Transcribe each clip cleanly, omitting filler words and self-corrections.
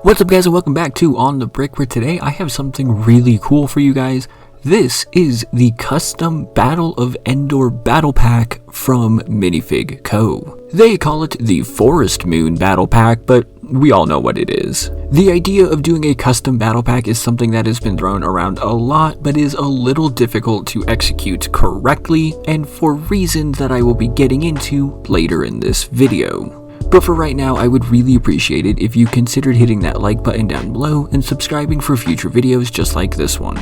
What's up guys and welcome back to On the Brick, where today I have something really cool for you guys. This is the custom Battle of Endor battle pack from MinifigCO. They call it the Forest Moon battle pack, but we all know what it is. The idea of doing a custom battle pack is something that has been thrown around a lot, but is a little difficult to execute correctly, and for reasons that I will be getting into later in this video. But for right now, I would really appreciate it if you considered hitting that like button down below and subscribing for future videos just like this one.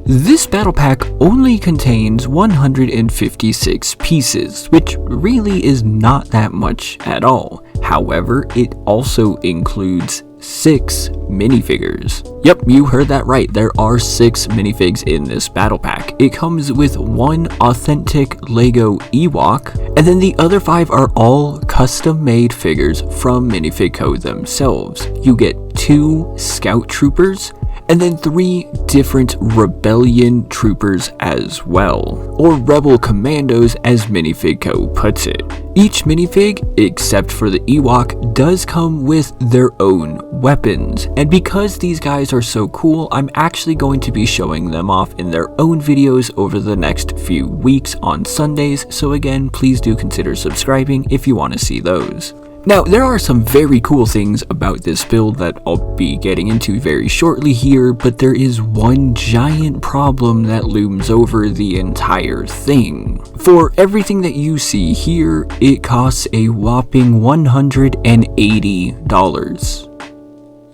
This battle pack only contains 156 pieces, which really is not that much at all. However, it also includes 6 minifigures. Yep, you heard that right, there are 6 minifigs in this battle pack. It comes with 1 authentic Lego Ewok, and then the other 5 are all custom made figures from MinifigCO themselves. You get 2 Scout Troopers, and then 3 different Rebellion Troopers as well, or Rebel Commandos as MinifigCO puts it. Each minifig, except for the Ewok, does come with their own weapons, and because these guys are so cool, I'm actually going to be showing them off in their own videos over the next few weeks on Sundays, so again, please do consider subscribing if you want to see those. Now, there are some very cool things about this build that I'll be getting into very shortly here, but there is one giant problem that looms over the entire thing. For everything that you see here, it costs a whopping $180.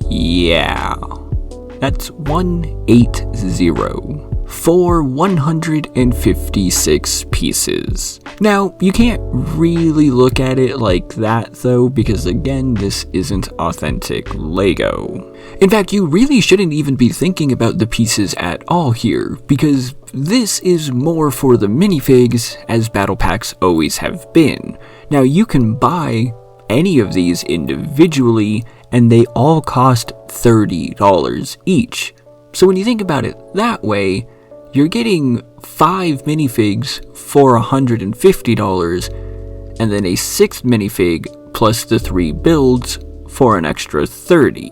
Yeah, that's 180 for 156 pieces. Now, you can't really look at it like that though, because again, this isn't authentic Lego. In fact, you really shouldn't even be thinking about the pieces at all here, because this is more for the minifigs, as battle packs always have been. Now, you can buy any of these individually, and they all cost $30 each. So when you think about it that way, you're getting 5 minifigs for $150, and then a 6th minifig plus the 3 builds for an extra $30.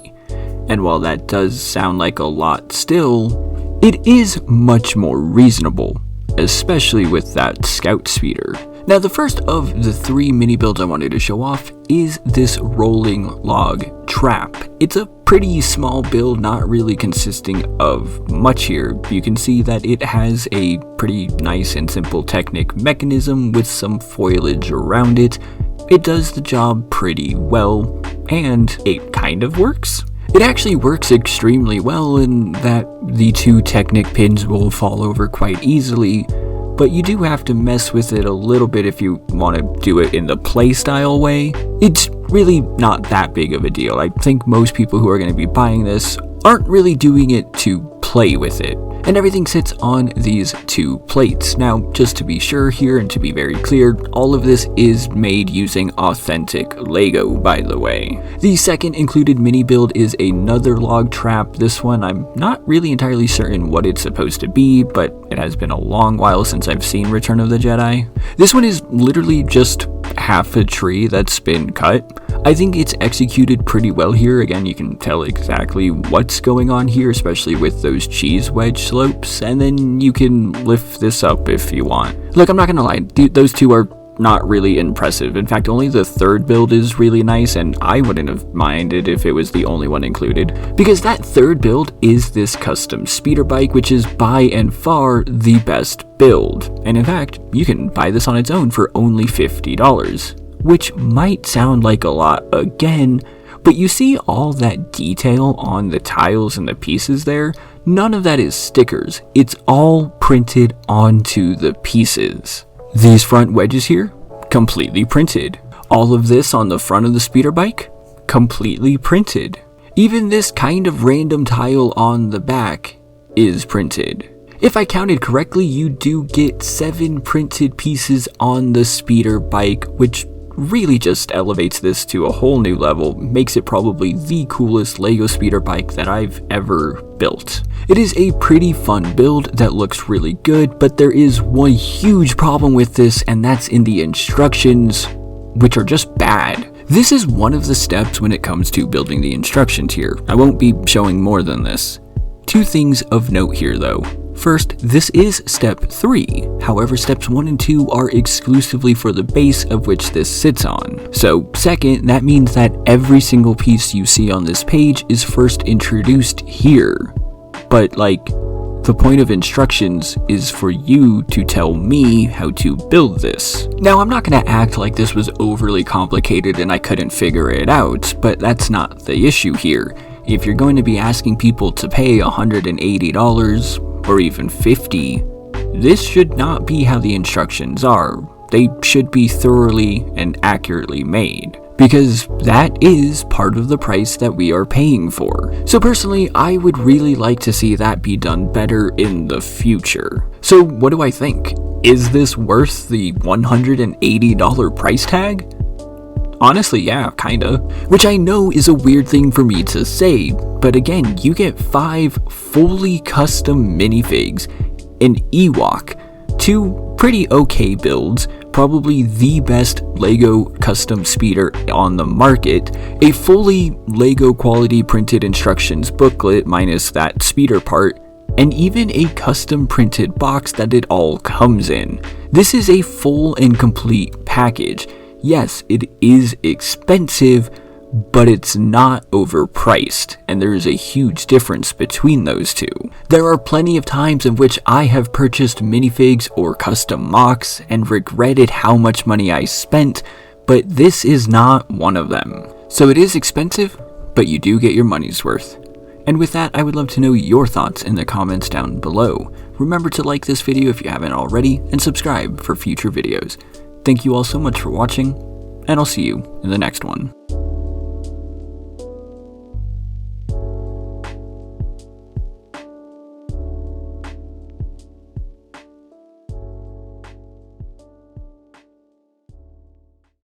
And while that does sound like a lot still, it is much more reasonable, especially with that Scout Speeder. Now, the first of the 3 mini builds I wanted to show off is this rolling log trap. It's a pretty small build, not really consisting of much here. You can see that it has a pretty nice and simple Technic mechanism with some foliage around it. It does the job pretty well, and it kind of works. It actually works extremely well in that the 2 Technic pins will fall over quite easily, but you do have to mess with it a little bit if you want to do it in the playstyle way. It's really not that big of a deal. I think most people who are going to be buying this aren't really doing it to play with it. And everything sits on these 2 plates. Now, just to be sure here and to be very clear, all of this is made using authentic Lego, by the way. The second included mini build is another log trap. This one, I'm not really entirely certain what it's supposed to be, but it has been a long while since I've seen Return of the Jedi. This one is literally just half a tree that's been cut. I think it's executed pretty well here. Again, you can tell exactly what's going on here, especially with those cheese wedge slopes, and then you can lift this up if you want. Look, I'm not gonna lie, those 2 are not really impressive. In fact, only the 3rd build is really nice, and I wouldn't have minded if it was the only one included, because that 3rd build is this custom speeder bike, which is by and far the best build. And in fact, you can buy this on its own for only $50, which might sound like a lot again, but you see all that detail on the tiles and the pieces there? None of that is stickers. It's all printed onto the pieces. These front wedges here, completely printed. All of this on the front of the speeder bike, completely printed. Even this kind of random tile on the back is printed. If I counted correctly, you do get 7 printed pieces on the speeder bike, which really just elevates this to a whole new level, makes it probably the coolest Lego speeder bike that I've ever built. It is a pretty fun build that looks really good, but there is one huge problem with this, and that's in the instructions, which are just bad. This is one of the steps when it comes to building the instructions here. I won't be showing more than this. Two things of note here though. First, this is step 3. However, steps 1 and 2 are exclusively for the base of which this sits on. So second, that means that every single piece you see on this page is first introduced here. But like, the point of instructions is for you to tell me how to build this. Now, I'm not going to act like this was overly complicated and I couldn't figure it out, but that's not the issue here. If you're going to be asking people to pay $180 or even $50, this should not be how the instructions are. They should be thoroughly and accurately made, because that is part of the price that we are paying for. So personally, I would really like to see that be done better in the future. So what do I think? Is this worth the $180 price tag? Honestly, yeah, kinda. Which I know is a weird thing for me to say, but again, you get 5 fully custom minifigs, an Ewok, 2 pretty okay builds, probably the best LEGO custom speeder on the market, a fully LEGO quality printed instructions booklet minus that speeder part, and even a custom printed box that it all comes in. This is a full and complete package. Yes, it is expensive, but it's not overpriced, and there is a huge difference between those two. There are plenty of times in which I have purchased minifigs or custom mocks and regretted how much money I spent, but this is not one of them. So it is expensive, but you do get your money's worth. And with that, I would love to know your thoughts in the comments down below. Remember to like this video if you haven't already, and subscribe for future videos. Thank you all so much for watching, and I'll see you in the next one.